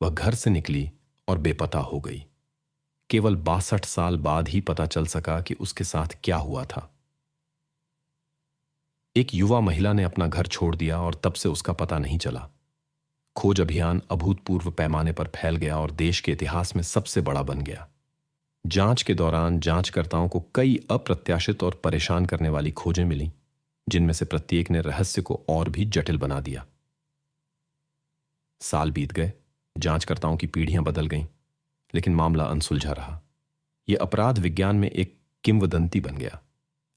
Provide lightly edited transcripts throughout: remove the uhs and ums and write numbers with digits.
वह घर से निकली और बेपता हो गई। केवल 62 साल बाद ही पता चल सका कि उसके साथ क्या हुआ था। एक युवा महिला ने अपना घर छोड़ दिया और तब से उसका पता नहीं चला। खोज अभियान अभूतपूर्व पैमाने पर फैल गया और देश के इतिहास में सबसे बड़ा बन गया। जांच के दौरान जांचकर्ताओं को कई अप्रत्याशित और परेशान करने वाली खोजें मिलीं, जिनमें से प्रत्येक ने रहस्य को और भी जटिल बना दिया। साल बीत गए, जांचकर्ताओं की पीढ़ियां बदल गईं, लेकिन मामला अनसुलझा रहा। यह अपराध विज्ञान में एक किंवदंती बन गया,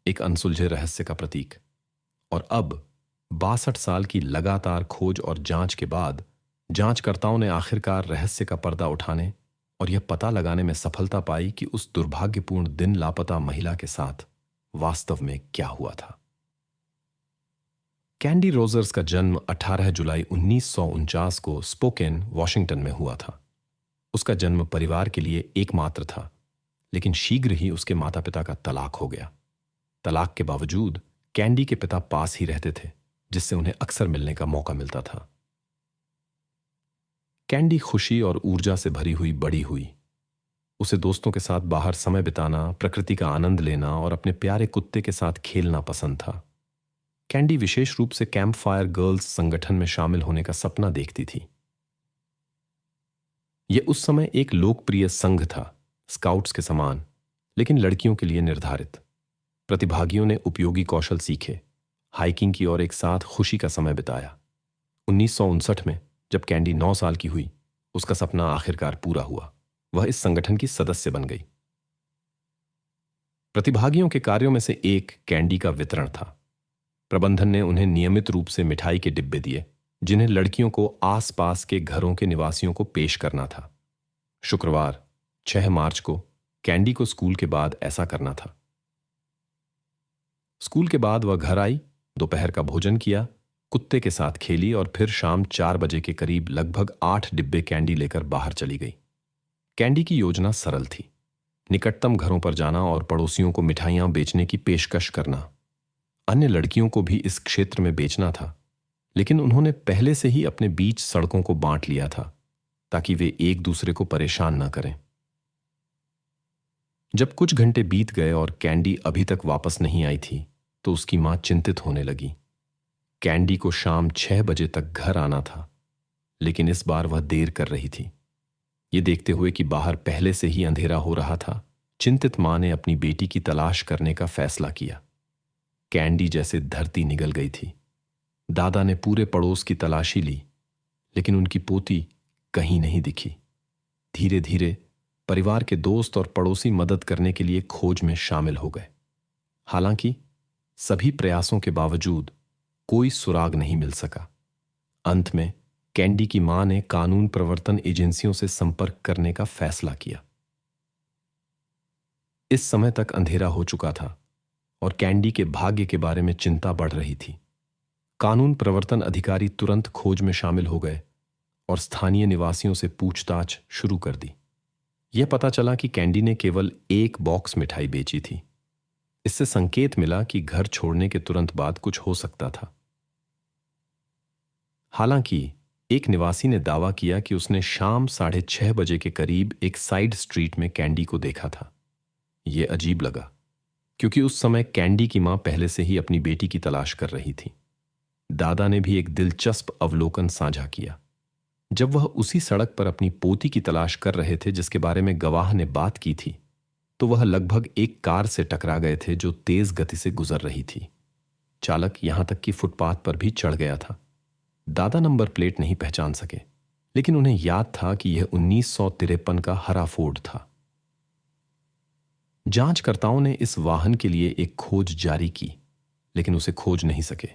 एक अनसुलझे रहस्य का प्रतीक। और अब 62 साल की लगातार खोज और जांच के बाद जांचकर्ताओं ने आखिरकार रहस्य का पर्दा उठाने और यह पता लगाने में सफलता पाई कि उस दुर्भाग्यपूर्ण दिन लापता महिला के साथ वास्तव में क्या हुआ था। कैंडी रोजर्स का जन्म 18 जुलाई 1949 को स्पोकेन, वॉशिंगटन में हुआ था। उसका जन्म परिवार के लिए एकमात्र था, लेकिन शीघ्र ही उसके माता पिता का तलाक हो गया। तलाक के बावजूद कैंडी के पिता पास ही रहते थे, जिससे उन्हें अक्सर मिलने का मौका मिलता था। कैंडी खुशी और ऊर्जा से भरी हुई बड़ी हुई। उसे दोस्तों के साथ बाहर समय बिताना, प्रकृति का आनंद लेना और अपने प्यारे कुत्ते के साथ खेलना पसंद था। कैंडी विशेष रूप से कैंप फायर गर्ल्स संगठन में शामिल होने का सपना देखती थी। यह उस समय एक लोकप्रिय संघ था, स्काउट्स के समान, लेकिन लड़कियों के लिए निर्धारित। प्रतिभागियों ने उपयोगी कौशल सीखे, हाइकिंग की और एक साथ खुशी का समय बिताया। 1959 में जब कैंडी 9 साल की हुई, उसका सपना आखिरकार पूरा हुआ। वह इस संगठन की सदस्य बन गई। प्रतिभागियों के कार्यों में से एक कैंडी का वितरण था। प्रबंधन ने उन्हें नियमित रूप से मिठाई के डिब्बे दिए, जिन्हें लड़कियों को आसपास के घरों के निवासियों को पेश करना था। शुक्रवार 6 मार्च को कैंडी को स्कूल के बाद ऐसा करना था। स्कूल के बाद वह घर आई, दोपहर का भोजन किया, कुत्ते के साथ खेली और फिर शाम 4 बजे के करीब लगभग 8 डिब्बे कैंडी लेकर बाहर चली गई। कैंडी की योजना सरल थी, निकटतम घरों पर जाना और पड़ोसियों को मिठाइयां बेचने की पेशकश करना। अन्य लड़कियों को भी इस क्षेत्र में बेचना था, लेकिन उन्होंने पहले से ही अपने बीच सड़कों को बांट लिया था, ताकि वे एक दूसरे को परेशान न करें। जब कुछ घंटे बीत गए और कैंडी अभी तक वापस नहीं आई थी, तो उसकी मां चिंतित होने लगी। कैंडी को शाम 6 बजे तक घर आना था, लेकिन इस बार वह देर कर रही थी। ये देखते हुए कि बाहर पहले से ही अंधेरा हो रहा था, चिंतित मां ने अपनी बेटी की तलाश करने का फैसला किया। कैंडी जैसे धरती निगल गई थी। दादा ने पूरे पड़ोस की तलाशी ली, लेकिन उनकी पोती कहीं नहीं दिखी। धीरे धीरे परिवार के दोस्त और पड़ोसी मदद करने के लिए खोज में शामिल हो गए। हालांकि सभी प्रयासों के बावजूद कोई सुराग नहीं मिल सका। अंत में कैंडी की मां ने कानून प्रवर्तन एजेंसियों से संपर्क करने का फैसला किया। इस समय तक अंधेरा हो चुका था और कैंडी के भाग्य के बारे में चिंता बढ़ रही थी। कानून प्रवर्तन अधिकारी तुरंत खोज में शामिल हो गए और स्थानीय निवासियों से पूछताछ शुरू कर दी। यह पता चला कि कैंडी ने केवल 1 बॉक्स मिठाई बेची थी। इससे संकेत मिला कि घर छोड़ने के तुरंत बाद कुछ हो सकता था। हालांकि एक निवासी ने दावा किया कि उसने शाम 6:30 बजे के करीब एक साइड स्ट्रीट में कैंडी को देखा था। यह अजीब लगा, क्योंकि उस समय कैंडी की मां पहले से ही अपनी बेटी की तलाश कर रही थी। दादा ने भी एक दिलचस्प अवलोकन साझा किया। जब वह उसी सड़क पर अपनी पोती की तलाश कर रहे थे जिसके बारे में गवाह ने बात की थी, तो वह लगभग एक कार से टकरा गए थे जो तेज गति से गुजर रही थी। चालक यहां तक कि फुटपाथ पर भी चढ़ गया था। दादा नंबर प्लेट नहीं पहचान सके, लेकिन उन्हें याद था कि यह 1953 का हरा फोर्ड था। जांचकर्ताओं ने इस वाहन के लिए एक खोज जारी की, लेकिन उसे खोज नहीं सके।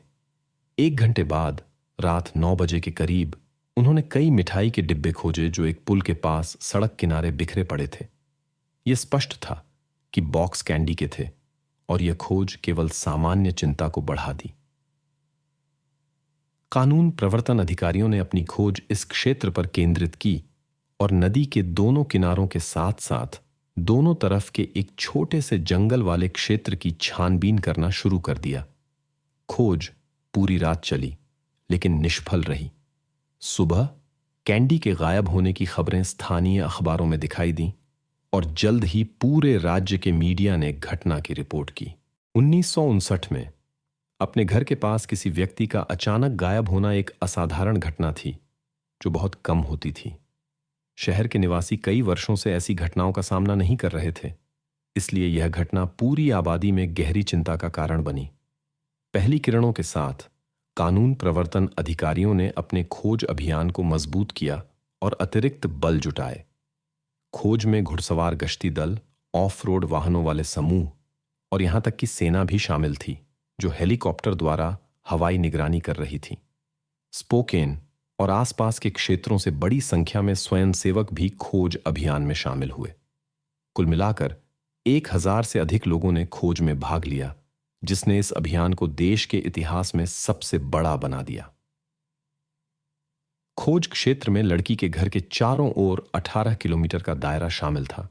1 घंटे बाद रात 9 बजे के करीब उन्होंने कई मिठाई के डिब्बे खोजे जो एक पुल के पास सड़क किनारे बिखरे पड़े थे। यह स्पष्ट था कि बॉक्स कैंडी के थे और यह खोज केवल सामान्य चिंता को बढ़ा दी। कानून प्रवर्तन अधिकारियों ने अपनी खोज इस क्षेत्र पर केंद्रित की और नदी के दोनों किनारों के साथ साथ दोनों तरफ के एक छोटे से जंगल वाले क्षेत्र की छानबीन करना शुरू कर दिया। खोज पूरी रात चली, लेकिन निष्फल रही। सुबह कैंडी के गायब होने की खबरें स्थानीय अखबारों में दिखाई दीं और जल्द ही पूरे राज्य के मीडिया ने घटना की रिपोर्ट की। 1959 में अपने घर के पास किसी व्यक्ति का अचानक गायब होना एक असाधारण घटना थी जो बहुत कम होती थी। शहर के निवासी कई वर्षों से ऐसी घटनाओं का सामना नहीं कर रहे थे, इसलिए यह घटना पूरी आबादी में गहरी चिंता का कारण बनी। पहली किरणों के साथ कानून प्रवर्तन अधिकारियों ने अपने खोज अभियान को मजबूत किया और अतिरिक्त बल जुटाए। खोज में घुड़सवार गश्ती दल, ऑफ रोड वाहनों वाले समूह और यहां तक कि सेना भी शामिल थी, जो हेलीकॉप्टर द्वारा हवाई निगरानी कर रही थी। स्पोकेन और आसपास के क्षेत्रों से बड़ी संख्या में स्वयंसेवक भी खोज अभियान में शामिल हुए। कुल मिलाकर 1000 से अधिक लोगों ने खोज में भाग लिया, जिसने इस अभियान को देश के इतिहास में सबसे बड़ा बना दिया। खोज क्षेत्र में लड़की के घर के चारों ओर 18 किलोमीटर का दायरा शामिल था,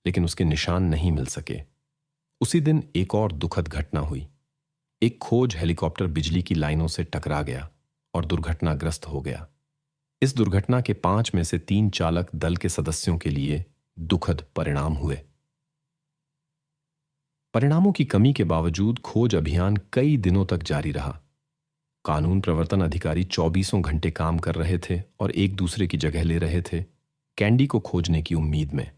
लेकिन उसके निशान नहीं मिल सके। उसी दिन एक और दुखद घटना हुई। एक खोज हेलीकॉप्टर बिजली की लाइनों से टकरा गया और दुर्घटनाग्रस्त हो गया। इस दुर्घटना के 5 में से 3 चालक दल के सदस्यों के लिए दुखद परिणाम हुए। परिणामों की कमी के बावजूद खोज अभियान कई दिनों तक जारी रहा। कानून प्रवर्तन अधिकारी 24 घंटे काम कर रहे थे और एक दूसरे की जगह ले रहे थे, कैंडी को खोजने की उम्मीद में।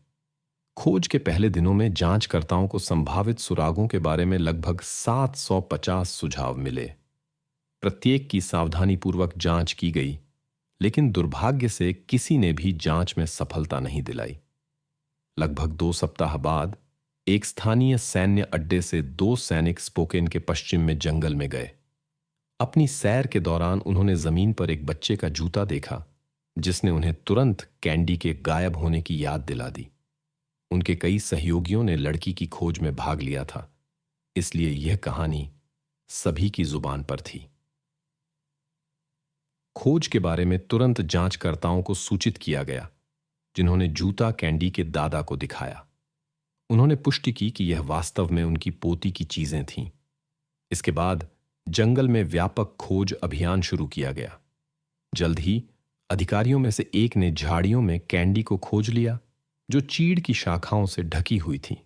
खोज के पहले दिनों में जांचकर्ताओं को संभावित सुरागों के बारे में लगभग 750 सुझाव मिले। प्रत्येक की सावधानीपूर्वक जांच की गई, लेकिन दुर्भाग्य से किसी ने भी जांच में सफलता नहीं दिलाई। लगभग 2 सप्ताह बाद एक स्थानीय सैन्य अड्डे से 2 सैनिक स्पोकेन के पश्चिम में जंगल में गए। अपनी सैर के दौरान उन्होंने जमीन पर एक बच्चे का जूता देखा, जिसने उन्हें तुरंत कैंडी के गायब होने की याद दिला दी। उनके कई सहयोगियों ने लड़की की खोज में भाग लिया था, इसलिए यह कहानी सभी की जुबान पर थी। खोज के बारे में तुरंत जांचकर्ताओं को सूचित किया गया, जिन्होंने जूता कैंडी के दादा को दिखाया। उन्होंने पुष्टि की कि यह वास्तव में उनकी पोती की चीजें थीं। इसके बाद जंगल में व्यापक खोज अभियान शुरू किया गया। जल्द ही अधिकारियों में से एक ने झाड़ियों में कैंडी को खोज लिया, जो चीड़ की शाखाओं से ढकी हुई थी।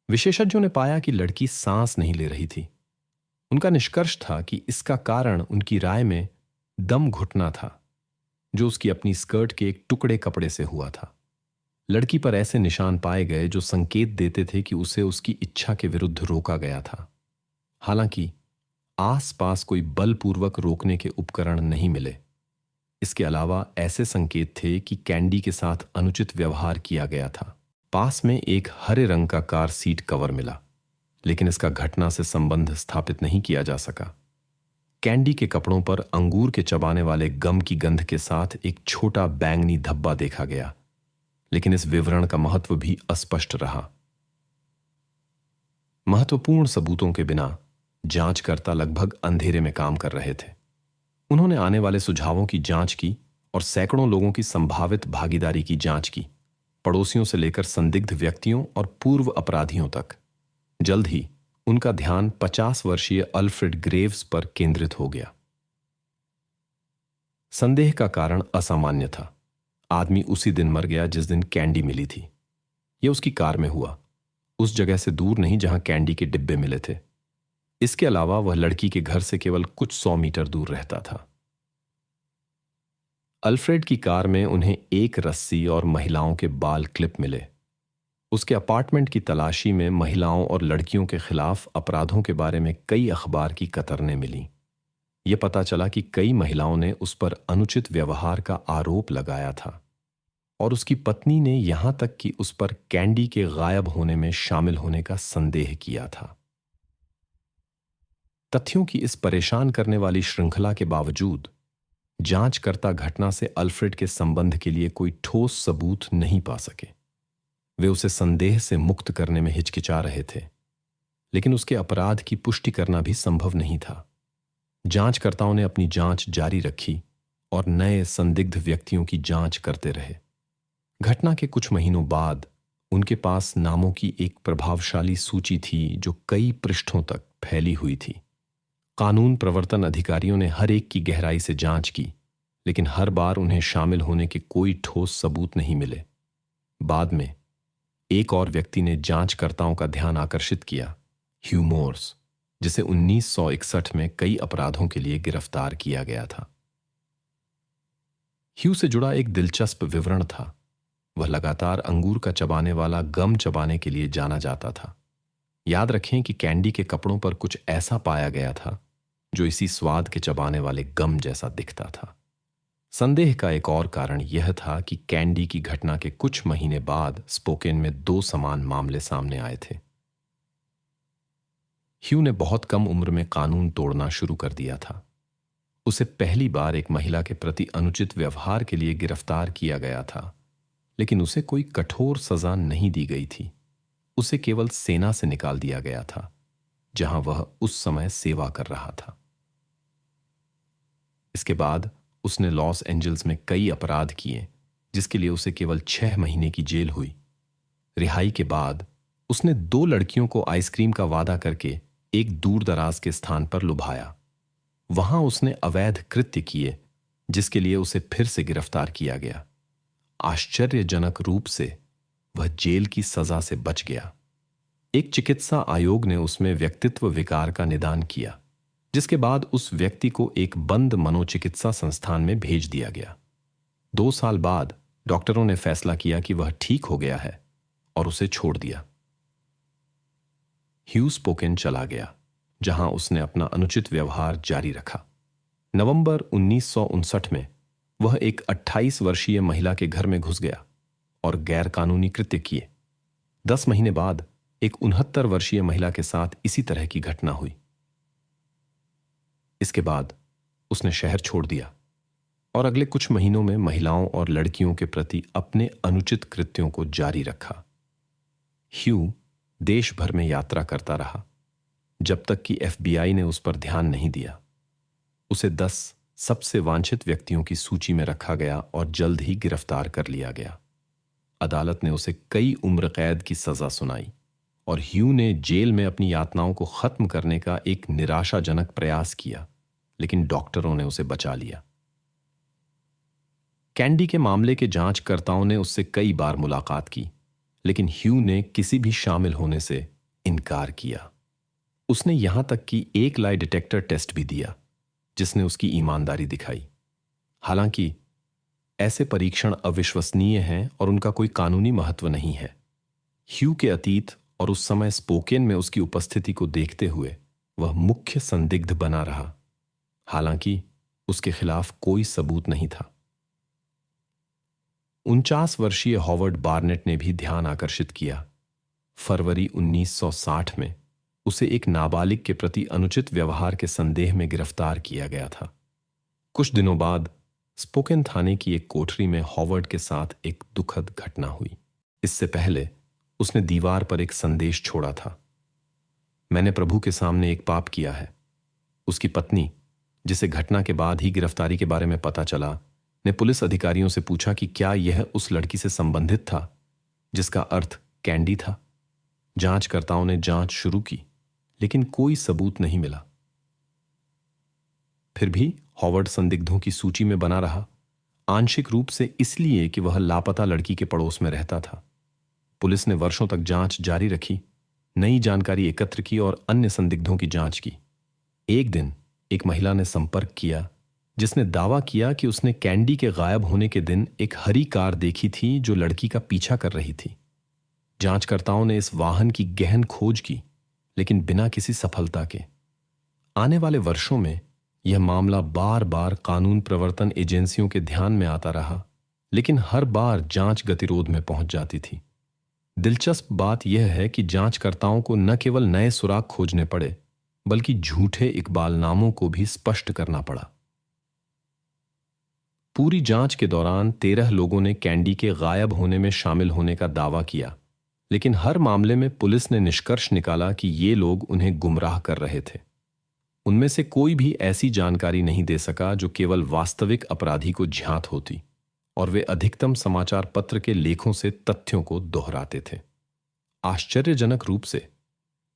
विशेषज्ञों ने पाया कि लड़की सांस नहीं ले रही थी। उनका निष्कर्ष था कि इसका कारण उनकी राय में दम घुटना था, जो उसकी अपनी स्कर्ट के एक टुकड़े कपड़े से हुआ था। लड़की पर ऐसे निशान पाए गए जो संकेत देते थे कि उसे उसकी इच्छा के विरुद्ध रोका गया था। हालांकि आसपास कोई बलपूर्वक रोकने के उपकरण नहीं मिले। इसके अलावा ऐसे संकेत थे कि कैंडी के साथ अनुचित व्यवहार किया गया था। पास में एक हरे रंग का कार सीट कवर मिला, लेकिन इसका घटना से संबंध स्थापित नहीं किया जा सका। कैंडी के कपड़ों पर अंगूर के चबाने वाले गम की गंध के साथ एक छोटा बैंगनी धब्बा देखा गया, लेकिन इस विवरण का महत्व भी अस्पष्ट रहा। महत्वपूर्ण सबूतों के बिना जांचकर्ता लगभग अंधेरे में काम कर रहे थे। उन्होंने आने वाले सुझावों की जांच की और सैकड़ों लोगों की संभावित भागीदारी की जांच की, पड़ोसियों से लेकर संदिग्ध व्यक्तियों और पूर्व अपराधियों तक। जल्द ही उनका ध्यान 50 वर्षीय अल्फ्रेड ग्रेव्स पर केंद्रित हो गया। संदेह का कारण असामान्य था। आदमी उसी दिन मर गया जिस दिन कैंडी मिली थी। यह उसकी कार में हुआ, उस जगह से दूर नहीं जहां कैंडी के डिब्बे मिले थे। इसके अलावा वह लड़की के घर से केवल कुछ 100 मीटर दूर रहता था। अल्फ्रेड की कार में उन्हें एक रस्सी और महिलाओं के बाल क्लिप मिले। उसके अपार्टमेंट की तलाशी में महिलाओं और लड़कियों के खिलाफ अपराधों के बारे में कई अखबार की कतरनें मिलीं। यह पता चला कि कई महिलाओं ने उस पर अनुचित व्यवहार का आरोप लगाया था और उसकी पत्नी ने यहां तक कि उस पर कैंडी के गायब होने में शामिल होने का संदेह किया था। तथ्यों की इस परेशान करने वाली श्रृंखला के बावजूद जांचकर्ता घटना से अल्फ्रेड के संबंध के लिए कोई ठोस सबूत नहीं पा सके। वे उसे संदेह से मुक्त करने में हिचकिचा रहे थे, लेकिन उसके अपराध की पुष्टि करना भी संभव नहीं था। जांचकर्ताओं ने अपनी जांच जारी रखी और नए संदिग्ध व्यक्तियों की जांच करते रहे। घटना के कुछ महीनों बाद उनके पास नामों की एक प्रभावशाली सूची थी जो कई पृष्ठों तक फैली हुई थी। कानून प्रवर्तन अधिकारियों ने हर एक की गहराई से जांच की, लेकिन हर बार उन्हें शामिल होने के कोई ठोस सबूत नहीं मिले। बाद में एक और व्यक्ति ने जांचकर्ताओं का ध्यान आकर्षित किया, ह्यू मोर्स, जिसे 1961 में कई अपराधों के लिए गिरफ्तार किया गया था। ह्यू से जुड़ा एक दिलचस्प विवरण था। वह लगातार अंगूर का चबाने वाला गम चबाने के लिए जाना जाता था। याद रखें कि कैंडी के कपड़ों पर कुछ ऐसा पाया गया था जो इसी स्वाद के चबाने वाले गम जैसा दिखता था। संदेह का एक और कारण यह था कि कैंडी की घटना के कुछ महीने बाद स्पोकेन में 2 समान मामले सामने आए थे। ह्यू ने बहुत कम उम्र में कानून तोड़ना शुरू कर दिया था। उसे पहली बार एक महिला के प्रति अनुचित व्यवहार के लिए गिरफ्तार किया गया था, लेकिन उसे कोई कठोर सजा नहीं दी गई थी। उसे केवल सेना से निकाल दिया गया था, जहां वह उस समय सेवा कर रहा था। इसके बाद उसने लॉस एंजल्स में कई अपराध किए, जिसके लिए उसे केवल 6 महीने की जेल हुई। रिहाई के बाद उसने 2 लड़कियों को आइसक्रीम का वादा करके एक दूर दराज के स्थान पर लुभाया। वहां उसने अवैध कृत्य किए, जिसके लिए उसे फिर से गिरफ्तार किया गया। आश्चर्यजनक रूप से वह जेल की सजा से बच गया। एक चिकित्सा आयोग ने उसमें व्यक्तित्व विकार का निदान किया, जिसके बाद उस व्यक्ति को एक बंद मनोचिकित्सा संस्थान में भेज दिया गया। 2 साल बाद डॉक्टरों ने फैसला किया कि वह ठीक हो गया है और उसे छोड़ दिया। ह्यू स्पोकेन चला गया, जहां उसने अपना अनुचित व्यवहार जारी रखा। नवंबर 1959 में वह एक 28 वर्षीय महिला के घर में घुस गया और गैरकानूनी कृत्य किए। 10 महीने बाद एक 69 वर्षीय महिला के साथ इसी तरह की घटना हुई। इसके बाद उसने शहर छोड़ दिया और अगले कुछ महीनों में महिलाओं और लड़कियों के प्रति अपने अनुचित कृत्यों को जारी रखा। ह्यू देश भर में यात्रा करता रहा, जब तक कि FBI ने उस पर ध्यान नहीं दिया। उसे 10 सबसे वांछित व्यक्तियों की सूची में रखा गया और जल्द ही गिरफ्तार कर लिया गया। अदालत ने उसे कई उम्र कैद की सजा सुनाई और ह्यू ने जेल में अपनी यातनाओं को खत्म करने का एक निराशाजनक प्रयास किया, लेकिन डॉक्टरों ने उसे बचा लिया। कैंडी के मामले के जांचकर्ताओं ने उससे कई बार मुलाकात की, लेकिन ह्यू ने किसी भी शामिल होने से इनकार किया। उसने यहां तक कि एक लाई डिटेक्टर टेस्ट भी दिया, जिसने उसकी ईमानदारी दिखाई। हालांकि ऐसे परीक्षण अविश्वसनीय हैं और उनका कोई कानूनी महत्व नहीं है। ह्यू के अतीत और उस समय स्पोकेन में उसकी उपस्थिति को देखते हुए वह मुख्य संदिग्ध बना रहा, हालांकि उसके खिलाफ कोई सबूत नहीं था। 49 वर्षीय हॉवर्ड बार्नेट ने भी ध्यान आकर्षित किया। फरवरी 1960 में उसे एक नाबालिग के प्रति अनुचित व्यवहार के संदेह में गिरफ्तार किया गया था। कुछ दिनों बाद स्पोकेन थाने की एक कोठरी में हॉवर्ड के साथ एक दुखद घटना हुई। इससे पहले उसने दीवार पर एक संदेश छोड़ा था, मैंने प्रभु के सामने एक पाप किया है। उसकी पत्नी, जिसे घटना के बाद ही गिरफ्तारी के बारे में पता चला, ने पुलिस अधिकारियों से पूछा कि क्या यह उस लड़की से संबंधित था, जिसका अर्थ कैंडी था। जांचकर्ताओं ने जांच शुरू की, लेकिन कोई सबूत नहीं मिला। फिर भी हॉवर्ड संदिग्धों की सूची में बना रहा, आंशिक रूप से इसलिए कि वह लापता लड़की के पड़ोस में रहता था। पुलिस ने वर्षों तक जांच जारी रखी, नई जानकारी एकत्र की और अन्य संदिग्धों की जांच की। एक दिन एक महिला ने संपर्क किया, जिसने दावा किया कि उसने कैंडी के गायब होने के दिन एक हरी कार देखी थी जो लड़की का पीछा कर रही थी। जांचकर्ताओं ने इस वाहन की गहन खोज की, लेकिन बिना किसी सफलता के। आने वाले वर्षों में यह मामला बार बार कानून प्रवर्तन एजेंसियों के ध्यान में आता रहा, लेकिन हर बार जांच गतिरोध में पहुंच जाती थी। दिलचस्प बात यह है कि जांचकर्ताओं को न केवल नए सुराग खोजने पड़े, बल्कि झूठे इकबालनामों को भी स्पष्ट करना पड़ा। पूरी जांच के दौरान 13 लोगों ने कैंडी के गायब होने में शामिल होने का दावा किया, लेकिन हर मामले में पुलिस ने निष्कर्ष निकाला कि ये लोग उन्हें गुमराह कर रहे थे। उनमें से कोई भी ऐसी जानकारी नहीं दे सका जो केवल वास्तविक अपराधी को ज्ञात होती, और वे अधिकतम समाचार पत्र के लेखों से तथ्यों को दोहराते थे। आश्चर्यजनक रूप से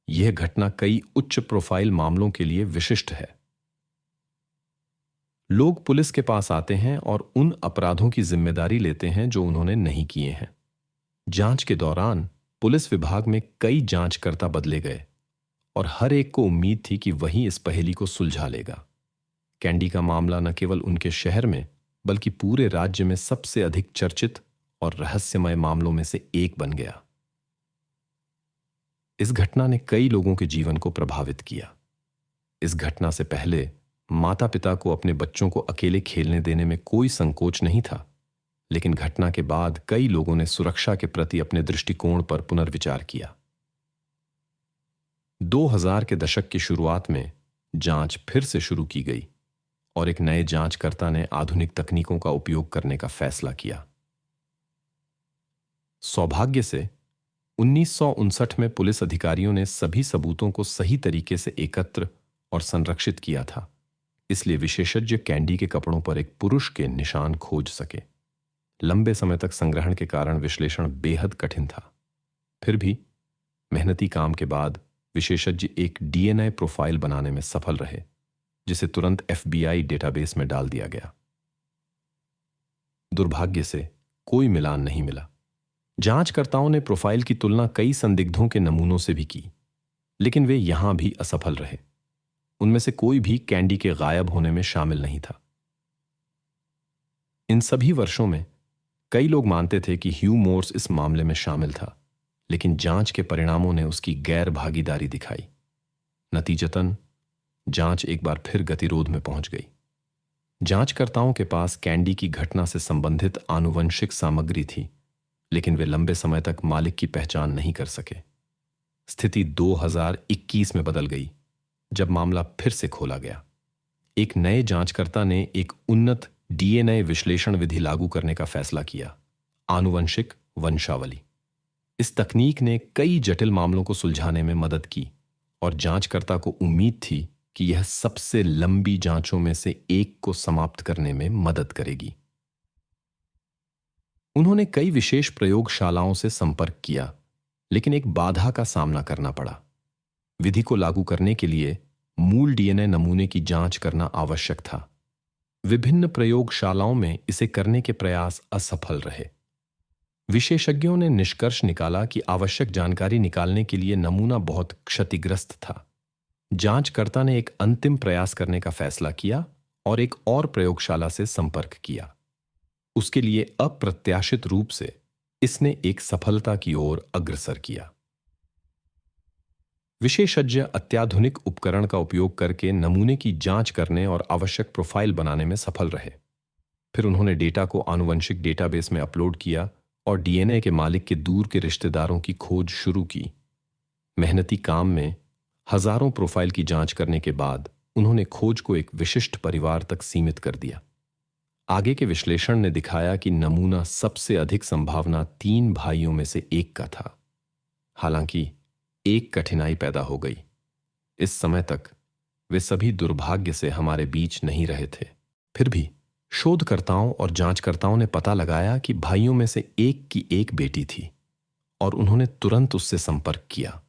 यह घटना कई उच्च प्रोफाइल मामलों के लिए विशिष्ट है। लोग पुलिस के पास आते हैं और उन अपराधों की जिम्मेदारी लेते हैं जो उन्होंने नहीं किए हैं। जांच के दौरान पुलिस विभाग में कई जांचकर्ता बदले गए और हर एक को उम्मीद थी कि वही इस पहेली को सुलझा लेगा। कैंडी का मामला न केवल उनके शहर में बल्कि पूरे राज्य में सबसे अधिक चर्चित और रहस्यमय मामलों में से एक बन गया। इस घटना ने कई लोगों के जीवन को प्रभावित किया। इस घटना से पहले माता पिता को अपने बच्चों को अकेले खेलने देने में कोई संकोच नहीं था, लेकिन घटना के बाद कई लोगों ने सुरक्षा के प्रति अपने दृष्टिकोण पर पुनर्विचार किया। 2000 के दशक की शुरुआत में जांच फिर से शुरू की गई और एक नए जांचकर्ता ने आधुनिक तकनीकों का उपयोग करने का फैसला किया। सौभाग्य से 1959 में पुलिस अधिकारियों ने सभी सबूतों को सही तरीके से एकत्र और संरक्षित किया था, इसलिए विशेषज्ञ कैंडी के कपड़ों पर एक पुरुष के निशान खोज सके। लंबे समय तक संग्रहण के कारण विश्लेषण बेहद कठिन था। फिर भी मेहनती काम के बाद विशेषज्ञ एक डीएनए प्रोफाइल बनाने में सफल रहे, जिसे तुरंत एफबीआई डेटाबेस में डाल दिया गया। दुर्भाग्य से कोई मिलान नहीं मिला। जांचकर्ताओं ने प्रोफाइल की तुलना कई संदिग्धों के नमूनों से भी की, लेकिन वे यहां भी असफल रहे। उनमें से कोई भी कैंडी के गायब होने में शामिल नहीं था। इन सभी वर्षों में कई लोग मानते थे कि ह्यू मोर्स इस मामले में शामिल था, लेकिन जांच के परिणामों ने उसकी गैर भागीदारी दिखाई। नतीजतन जांच एक बार फिर गतिरोध में पहुंच गई। जांचकर्ताओं के पास कैंडी की घटना से संबंधित आनुवंशिक सामग्री थी, लेकिन वे लंबे समय तक मालिक की पहचान नहीं कर सके। स्थिति 2021 में बदल गई, जब मामला फिर से खोला गया। एक नए जांचकर्ता ने एक उन्नत डीएनए विश्लेषण विधि लागू करने का फैसला किया, आनुवंशिक वंशावली। इस तकनीक ने कई जटिल मामलों को सुलझाने में मदद की और जांचकर्ता को उम्मीद थी कि यह सबसे लंबी जांचों में से एक को समाप्त करने में मदद करेगी। उन्होंने कई विशेष प्रयोगशालाओं से संपर्क किया, लेकिन एक बाधा का सामना करना पड़ा। विधि को लागू करने के लिए मूल डीएनए नमूने की जांच करना आवश्यक था। विभिन्न प्रयोगशालाओं में इसे करने के प्रयास असफल रहे। विशेषज्ञों ने निष्कर्ष निकाला कि आवश्यक जानकारी निकालने के लिए नमूना बहुत क्षतिग्रस्त था। जांचकर्ता ने एक अंतिम प्रयास करने का फैसला किया और एक और प्रयोगशाला से संपर्क किया। उसके लिए अप्रत्याशित रूप से इसने एक सफलता की ओर अग्रसर किया। विशेषज्ञ अत्याधुनिक उपकरण का उपयोग करके नमूने की जांच करने और आवश्यक प्रोफाइल बनाने में सफल रहे। फिर उन्होंने डेटा को आनुवंशिक डेटाबेस में अपलोड किया और डीएनए के मालिक के दूर के रिश्तेदारों की खोज शुरू की। मेहनती काम में हजारों प्रोफाइल की जांच करने के बाद उन्होंने खोज को एक विशिष्ट परिवार तक सीमित कर दिया। आगे के विश्लेषण ने दिखाया कि नमूना सबसे अधिक संभावना 3 भाइयों में से एक का था। हालांकि एक कठिनाई पैदा हो गई। इस समय तक वे सभी दुर्भाग्य से हमारे बीच नहीं रहे थे। फिर भी शोधकर्ताओं और जांचकर्ताओं ने पता लगाया कि भाइयों में से एक की एक बेटी थी और उन्होंने तुरंत उससे संपर्क किया।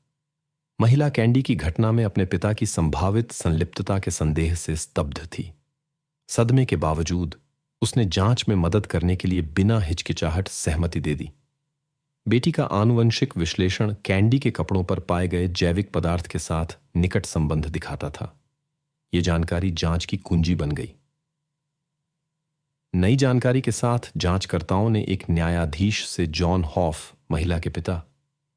महिला कैंडी की घटना में अपने पिता की संभावित संलिप्तता के संदेह से स्तब्ध थी। सदमे के बावजूद उसने जांच में मदद करने के लिए बिना हिचकिचाहट सहमति दे दी। बेटी का आनुवंशिक विश्लेषण कैंडी के कपड़ों पर पाए गए जैविक पदार्थ के साथ निकट संबंध दिखाता था। यह जानकारी जांच की कुंजी बन गई। नई जानकारी के साथ जांचकर्ताओं ने एक न्यायाधीश से जॉन हॉफ, महिला के पिता,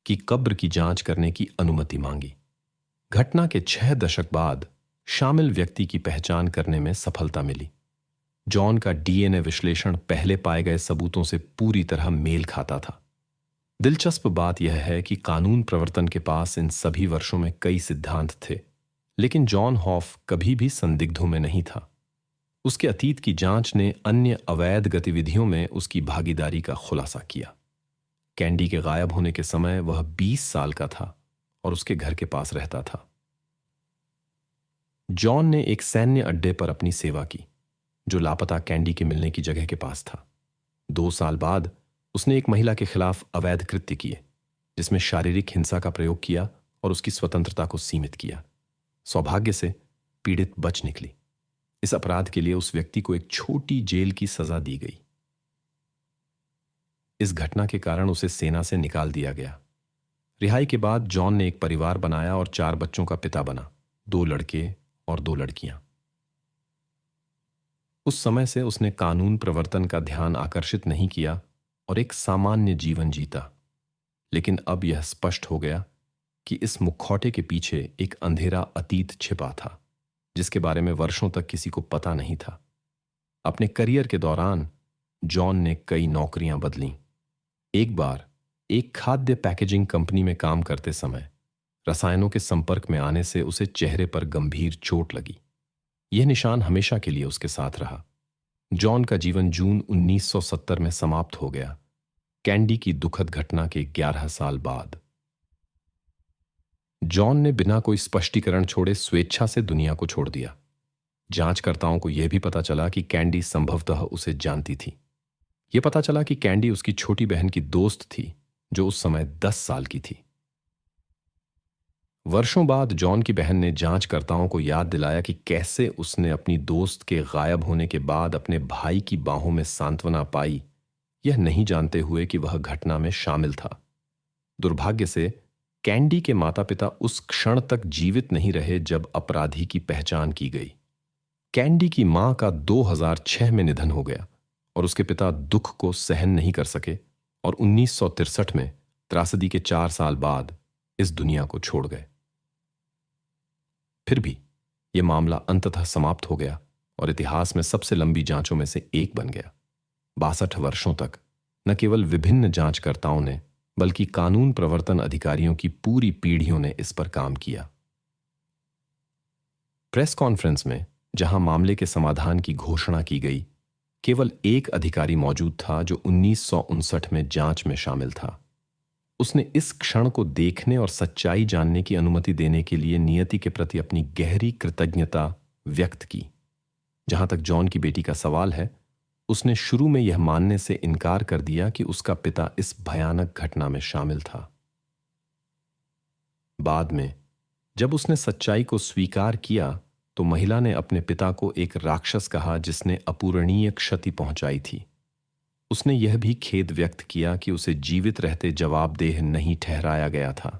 की कब्र की जांच करने की अनुमति मांगी। घटना के 6 दशक बाद शामिल व्यक्ति की पहचान करने में सफलता मिली। जॉन का डीएनए विश्लेषण पहले पाए गए सबूतों से पूरी तरह मेल खाता था। दिलचस्प बात यह है कि कानून प्रवर्तन के पास इन सभी वर्षों में कई सिद्धांत थे, लेकिन जॉन हॉफ कभी भी संदिग्धों में नहीं था। उसके अतीत की जांच ने अन्य अवैध गतिविधियों में उसकी भागीदारी का खुलासा किया। कैंडी के गायब होने के समय वह 20 साल का था और उसके घर के पास रहता था। जॉन ने एक सैन्य अड्डे पर अपनी सेवा की, जो लापता कैंडी के मिलने की जगह के पास था। 2 साल बाद उसने एक महिला के खिलाफ अवैध कृत्य किए, जिसमें शारीरिक हिंसा का प्रयोग किया और उसकी स्वतंत्रता को सीमित किया। सौभाग्य से पीड़ित बच निकली। इस अपराध के लिए उस व्यक्ति को एक छोटी जेल की सजा दी गई। इस घटना के कारण उसे सेना से निकाल दिया गया। रिहाई के बाद जॉन ने एक परिवार बनाया और 4 बच्चों का पिता बना, 2 लड़के और 2 लड़कियां। उस समय से उसने कानून प्रवर्तन का ध्यान आकर्षित नहीं किया और एक सामान्य जीवन जीता। लेकिन अब यह स्पष्ट हो गया कि इस मुखौटे के पीछे एक अंधेरा अतीत छिपा था, जिसके बारे में वर्षों तक किसी को पता नहीं था। अपने करियर के दौरान जॉन ने कई नौकरियां बदलीं। एक बार एक खाद्य पैकेजिंग कंपनी में काम करते समय रसायनों के संपर्क में आने से उसे चेहरे पर गंभीर चोट लगी। यह निशान हमेशा के लिए उसके साथ रहा। जॉन का जीवन जून 1970 में समाप्त हो गया, कैंडी की दुखद घटना के 11 साल बाद। जॉन ने बिना कोई स्पष्टीकरण छोड़े स्वेच्छा से दुनिया को छोड़ दिया। जांचकर्ताओं को यह भी पता चला कि कैंडी संभवतः उसे जानती थी। यह पता चला कि कैंडी उसकी छोटी बहन की दोस्त थी, जो उस समय 10 साल की थी। वर्षों बाद जॉन की बहन ने जांचकर्ताओं को याद दिलाया कि कैसे उसने अपनी दोस्त के गायब होने के बाद अपने भाई की बाहों में सांत्वना पाई, यह नहीं जानते हुए कि वह घटना में शामिल था। दुर्भाग्य से कैंडी के माता पिता उस क्षण तक जीवित नहीं रहे जब अपराधी की पहचान की गई। कैंडी की मां का 2006 में निधन हो गया और उसके पिता दुख को सहन नहीं कर सके और 1963 में त्रासदी के 4 साल बाद इस दुनिया को छोड़ गए। फिर भी यह मामला अंततः समाप्त हो गया और इतिहास में सबसे लंबी जांचों में से एक बन गया। 62 वर्षों तक न केवल विभिन्न जांचकर्ताओं ने बल्कि कानून प्रवर्तन अधिकारियों की पूरी पीढ़ियों ने इस पर काम किया। प्रेस कॉन्फ्रेंस में जहां मामले के समाधान की घोषणा की गई, केवल एक अधिकारी मौजूद था जो 1959 में जांच में शामिल था। उसने इस क्षण को देखने और सच्चाई जानने की अनुमति देने के लिए नियति के प्रति अपनी गहरी कृतज्ञता व्यक्त की। जहां तक जॉन की बेटी का सवाल है, उसने शुरू में यह मानने से इनकार कर दिया कि उसका पिता इस भयानक घटना में शामिल था। बाद में जब उसने सच्चाई को स्वीकार किया तो महिला ने अपने पिता को एक राक्षस कहा जिसने अपूरणीय क्षति पहुंचाई थी। उसने यह भी खेद व्यक्त किया कि उसे जीवित रहते जवाबदेह नहीं ठहराया गया था।